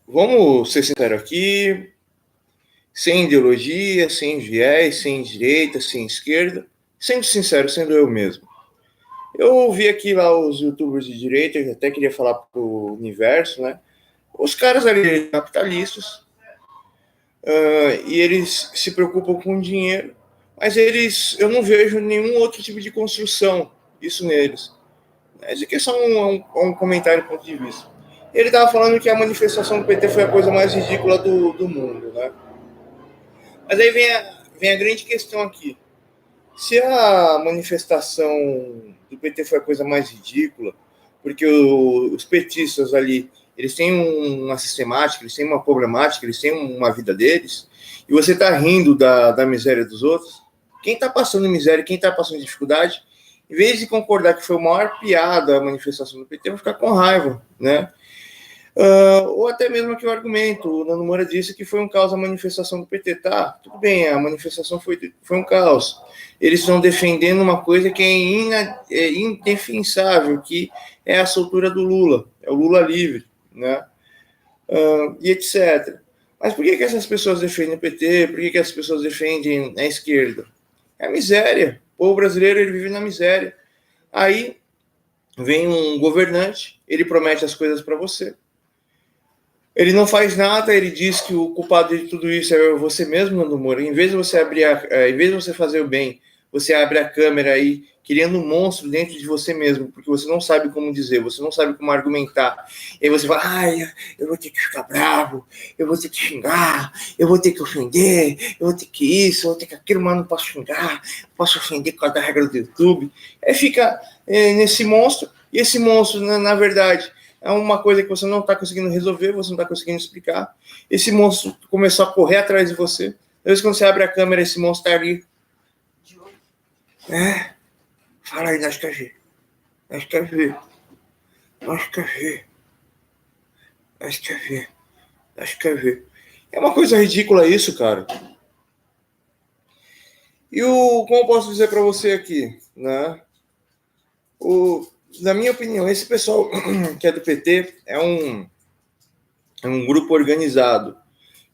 Vamos ser sinceros aqui, sem ideologia, sem viés, sem direita, sem esquerda, sendo sincero, sendo eu mesmo. Eu ouvi aqui lá os youtubers de direita, eu até queria falar pro universo, né? Os caras ali capitalistas, e eles se preocupam com dinheiro, mas eu não vejo nenhum outro tipo de construção, isso neles. Mas aqui é só um comentário, ponto de vista. Ele estava falando que a manifestação do PT foi a coisa mais ridícula do mundo, né? Mas aí vem a grande questão aqui. Se a manifestação do PT foi a coisa mais ridícula, porque os petistas ali, eles têm uma sistemática, eles têm uma problemática, eles têm uma vida deles, e você está rindo da miséria dos outros, quem está passando miséria, quem está passando dificuldade, em vez de concordar que foi a maior piada a manifestação do PT, vai ficar com raiva, né? Ou até mesmo aqui o argumento, o Nando Moura disse que foi um caos a manifestação do PT. Tá, tudo bem, a manifestação foi um caos. Eles estão defendendo uma coisa que é indefensável, que é a soltura do Lula, é o Lula livre, né? E etc. Mas por que essas pessoas defendem o PT? Por que as pessoas defendem a esquerda? É a miséria. O povo brasileiro, ele vive na miséria. Aí vem um governante, ele promete as coisas para você. Ele não faz nada, ele diz que o culpado de tudo isso é você mesmo, Nando Moura. Em vez de você em vez de você fazer o bem, você abre a câmera aí, criando um monstro dentro de você mesmo, porque você não sabe como dizer, você não sabe como argumentar. E aí você fala, ai, eu vou ter que ficar bravo, eu vou ter que xingar, eu vou ter que ofender, eu vou ter que isso, eu vou ter que aquilo, mas não posso xingar, não posso ofender por causa da regra do YouTube. Aí fica nesse monstro, e esse monstro, na verdade, é uma coisa que você não está conseguindo resolver, você não está conseguindo explicar. Esse monstro começou a correr atrás de você. Às vezes, quando você abre a câmera, esse monstro está ali. Fala aí, nós quer ver. Nós quer ver. Nós quer ver. Nós quer ver. Nós quer ver. É uma coisa ridícula isso, cara. E como eu posso dizer para você aqui, né? Na minha opinião, esse pessoal que é do PT é um grupo organizado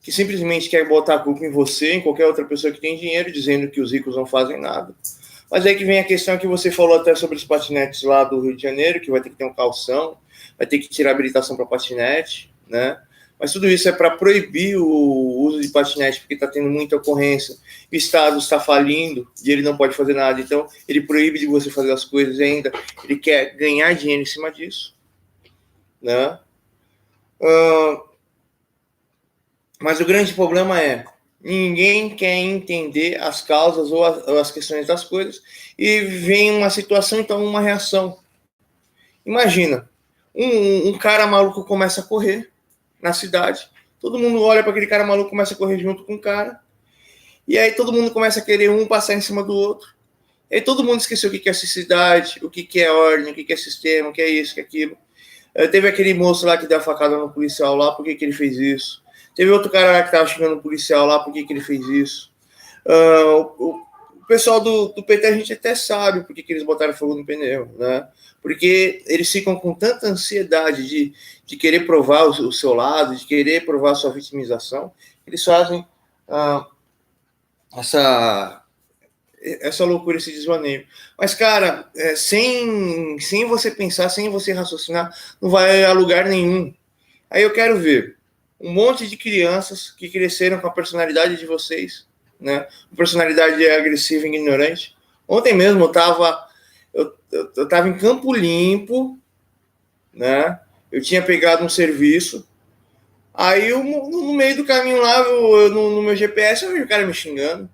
que simplesmente quer botar a culpa em você, em qualquer outra pessoa que tem dinheiro, dizendo que os ricos não fazem nada. Mas aí que vem a questão que você falou até sobre os patinetes lá do Rio de Janeiro, que vai ter que ter um calção, vai ter que tirar a habilitação para patinete, né? Mas tudo isso é para proibir o uso de patinete, porque está tendo muita ocorrência. O Estado está falindo e ele não pode fazer nada. Então, ele proíbe de você fazer as coisas ainda. Ele quer ganhar dinheiro em cima disso, né? Mas o grande problema é ninguém quer entender as causas ou as questões das coisas e vem uma situação, então uma reação. Imagina, um cara maluco começa a correr na cidade, todo mundo olha para aquele cara maluco, começa a correr junto com o cara, e aí todo mundo começa a querer um passar em cima do outro. E aí todo mundo esqueceu o que é cidade, o que é ordem, o que é sistema, o que é isso, o que é aquilo. Teve aquele moço lá que deu a facada no policial lá, por que ele fez isso? Teve outro cara lá que estava xingando o policial lá, por que ele fez isso? O pessoal do PT, a gente até sabe por que eles botaram fogo no pneu, né? Porque eles ficam com tanta ansiedade de querer provar o seu lado, de querer provar a sua vitimização, eles fazem essa loucura, esse desvaneio. Mas, cara, sem você pensar, sem você raciocinar, não vai a lugar nenhum. Aí eu quero ver um monte de crianças que cresceram com a personalidade de vocês, né? Personalidade agressiva e ignorante. Ontem mesmo eu tava em Campo Limpo, né? Eu tinha pegado um serviço. Aí no meio do caminho lá, no meu GPS, eu vi o cara me xingando.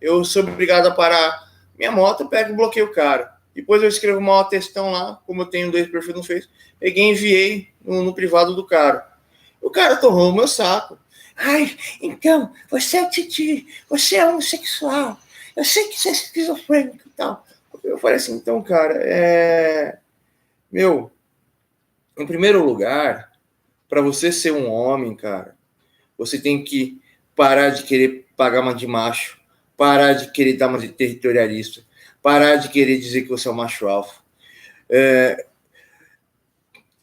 Eu sou obrigado a parar minha moto, eu pego e bloqueio o cara. Depois eu escrevo uma textão lá, como eu tenho 2 perfis no Face, peguei e enviei no privado do cara. O cara torrou o meu saco. Ai, então, você é titi, você é homossexual, eu sei que você é esquizofrênico e tal. Eu falei assim, então, cara, meu, em primeiro lugar, para você ser um homem, cara, você tem que parar de querer pagar uma de macho, parar de querer dar uma de territorialista, parar de querer dizer que você é um macho alfa.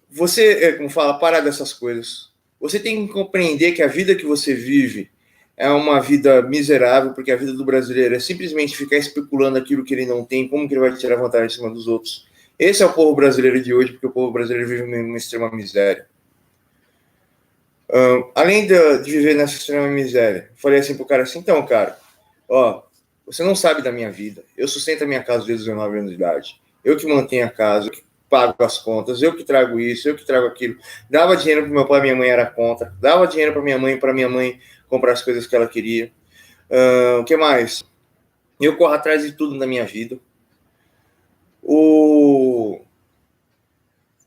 Você, como fala, parar dessas coisas. Você tem que compreender que a vida que você vive é uma vida miserável, porque a vida do brasileiro é simplesmente ficar especulando aquilo que ele não tem, como que ele vai tirar vantagem em cima dos outros. Esse é o povo brasileiro de hoje, porque o povo brasileiro vive uma extrema miséria. Além de viver nessa extrema miséria, falei assim pro cara assim, então, cara, ó, você não sabe da minha vida. Eu sustento a minha casa desde os 19 anos de idade. Eu que mantenho a casa, eu que pago as contas, eu que trago isso, eu que trago aquilo. Dava dinheiro pro meu pai, minha mãe era contra. Dava dinheiro para minha mãe comprar as coisas que ela queria. O que mais? Eu corro atrás de tudo na minha vida.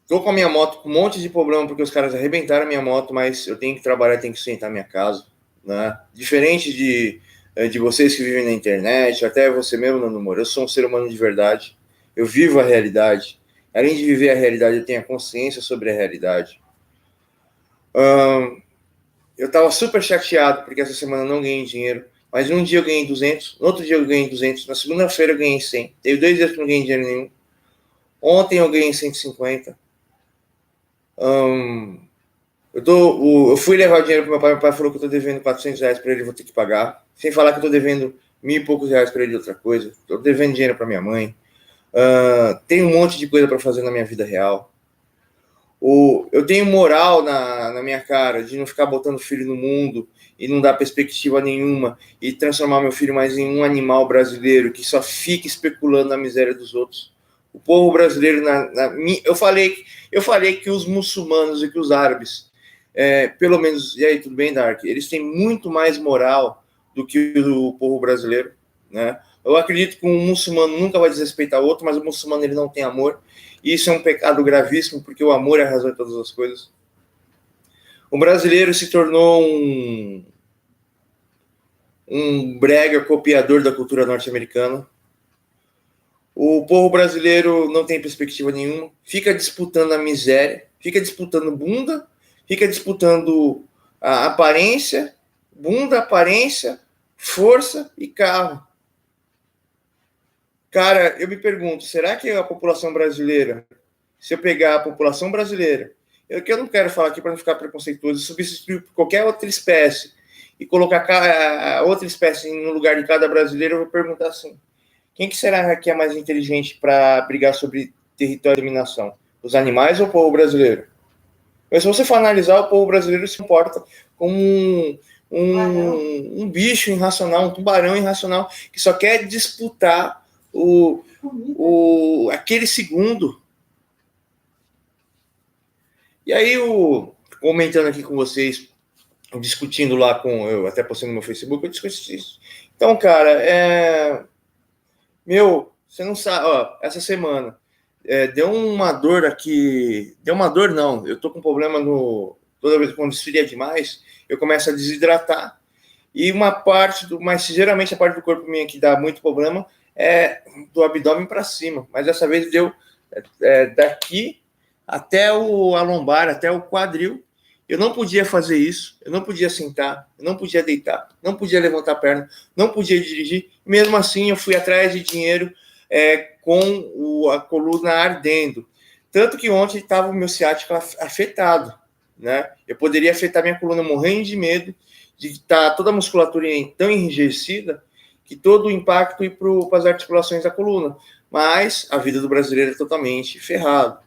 Tô com a minha moto com um monte de problema porque os caras arrebentaram a minha moto, mas eu tenho que trabalhar, tenho que sustentar a minha casa, né? Diferente de vocês que vivem na internet, até você mesmo, Nando Moura, eu sou um ser humano de verdade. Eu vivo a realidade. Além de viver a realidade, eu tenho a consciência sobre a realidade. Eu estava super chateado porque essa semana eu não ganhei dinheiro. Mas um dia eu ganhei 200, no outro dia eu ganhei 200, na segunda-feira eu ganhei 100. Teve 2 dias que eu não ganhei dinheiro nenhum. Ontem eu ganhei 150. Eu fui levar o dinheiro pro meu pai falou que eu tô devendo R$400 para ele, vou ter que pagar. Sem falar que eu tô devendo R$1.000 e poucos para ele de outra coisa. Tô devendo dinheiro para minha mãe. Tem um monte de coisa para fazer na minha vida real. Eu tenho moral na minha cara de não ficar botando filho no mundo e não dar perspectiva nenhuma e transformar meu filho mais em um animal brasileiro que só fica especulando na miséria dos outros. O povo brasileiro, eu falei que os muçulmanos e que os árabes, pelo menos, e aí tudo bem, Dark, eles têm muito mais moral do que o povo brasileiro, né? Eu acredito que um muçulmano nunca vai desrespeitar o outro, mas o muçulmano ele não tem amor. E isso é um pecado gravíssimo, porque o amor é a razão de todas as coisas. O brasileiro se tornou um brega copiador da cultura norte-americana. O povo brasileiro não tem perspectiva nenhuma, fica disputando a miséria, fica disputando bunda, fica disputando a aparência, bunda, aparência, força e carro. Cara, eu me pergunto, será que a população brasileira, se eu pegar a população brasileira, que eu não quero falar aqui para não ficar preconceituoso, substituir por qualquer outra espécie e colocar a outra espécie no lugar de cada brasileiro, eu vou perguntar assim, quem que será que é mais inteligente para brigar sobre território e dominação? Os animais ou o povo brasileiro? Mas se você for analisar, o povo brasileiro se comporta como um bicho irracional, um tubarão irracional, que só quer disputar aquele segundo. E aí, comentando aqui com vocês, discutindo lá eu até postei no meu Facebook, eu discuti isso. Então, cara, você não sabe, ó, essa semana deu uma dor aqui, deu uma dor não, eu tô com problema toda vez quando esfria demais, eu começo a desidratar, e mas geralmente a parte do corpo minha que dá muito problema é do abdômen para cima, mas dessa vez deu daqui até a lombar, até o quadril. Eu não podia fazer isso, eu não podia sentar, eu não podia deitar, não podia levantar a perna, não podia dirigir. Mesmo assim, eu fui atrás de dinheiro com a coluna ardendo. Tanto que ontem estava o meu ciático afetado, né? Eu poderia afetar minha coluna morrendo de medo de estar toda a musculatura tão enrijecida que todo o impacto ir para as articulações da coluna. Mas a vida do brasileiro é totalmente ferrado.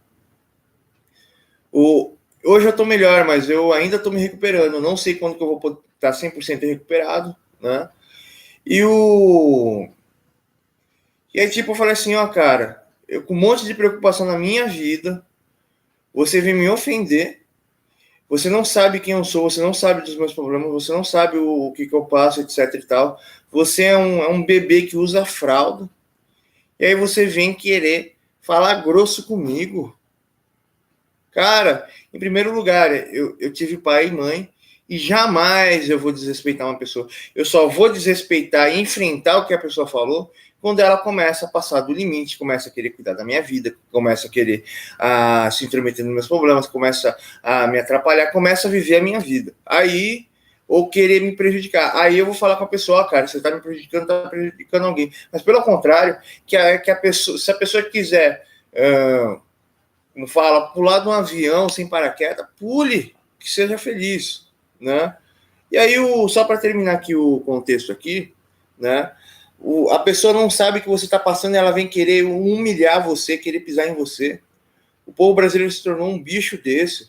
Hoje eu estou melhor, mas eu ainda estou me recuperando. Eu não sei quando que eu vou estar 100% recuperado, né? E aí, tipo, eu falei assim, ó, cara, eu com um monte de preocupação na minha vida, você vem me ofender, você não sabe quem eu sou, você não sabe dos meus problemas, você não sabe o que eu passo, etc e tal. Você é um bebê que usa fralda, e aí você vem querer falar grosso comigo. Cara, em primeiro lugar, eu tive pai e mãe e jamais eu vou desrespeitar uma pessoa. Eu só vou desrespeitar e enfrentar o que a pessoa falou quando ela começa a passar do limite, começa a querer cuidar da minha vida, começa a querer se intrometer nos meus problemas, começa a me atrapalhar, começa a viver a minha vida. Aí, ou querer me prejudicar. Aí eu vou falar com a pessoa, cara, você está me prejudicando, está prejudicando alguém. Mas pelo contrário, que a pessoa, se a pessoa quiser... como fala, pular de um avião sem paraquedas, pule, que seja feliz, né? E aí, só para terminar aqui o contexto aqui, né? A pessoa não sabe o que você está passando e ela vem querer humilhar você, querer pisar em você. O povo brasileiro se tornou um bicho desse.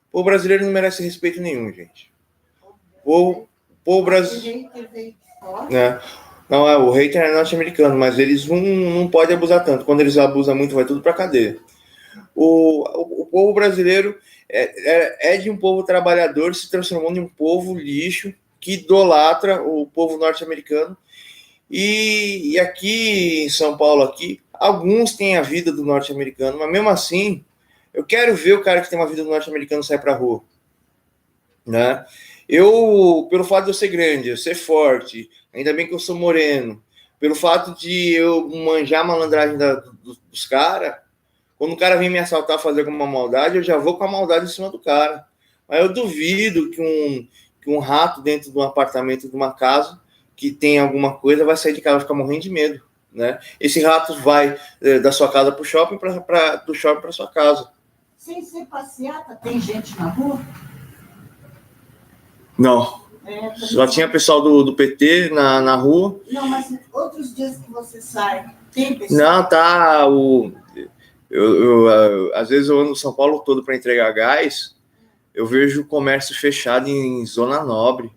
O povo brasileiro não merece respeito nenhum, gente. O povo brasileiro... Né? Não, o hater é norte-americano, mas eles não podem abusar tanto. Quando eles abusam muito, vai tudo para cadeia. O povo brasileiro é de um povo trabalhador, se transformou em um povo lixo, que idolatra o povo norte-americano. E aqui em São Paulo, aqui, alguns têm a vida do norte-americano, mas mesmo assim, eu quero ver o cara que tem uma vida do norte-americano sair pra rua. Né? Pelo fato de eu ser grande, eu ser forte, ainda bem que eu sou moreno, pelo fato de eu manjar a malandragem dos caras, quando o cara vem me assaltar, fazer alguma maldade, eu já vou com a maldade em cima do cara. Mas eu duvido que um rato dentro de um apartamento, de uma casa, que tem alguma coisa, vai sair de casa e ficar morrendo de medo. Né? Esse rato vai da sua casa para o shopping, do shopping para sua casa. Sem ser passeata, tem gente na rua? Não. Só tinha pessoal do PT na rua. Não, mas outros dias que você sai, tem pessoal? Não, tá. Às vezes eu ando São Paulo todo para entregar gás, eu vejo o comércio fechado em Zona Nobre.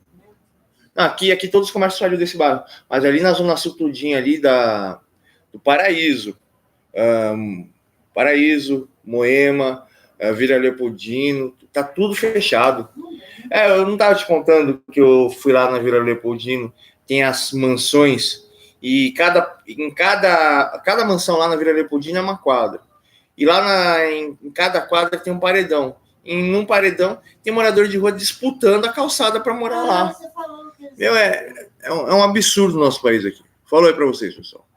Aqui todos os comércios saíram desse bairro, mas ali na Zona Sul tudinho ali do Paraíso, Moema, Vila Leopoldino, tá tudo fechado. Eu não estava te contando que eu fui lá na Vila Leopoldino, tem as mansões, e cada mansão lá na Vila Leopoldino é uma quadra. E lá em cada quadra tem um paredão. Em um paredão tem morador de rua disputando a calçada para morar lá. Você falou que é um absurdo o nosso país aqui. Falou aí para vocês, pessoal.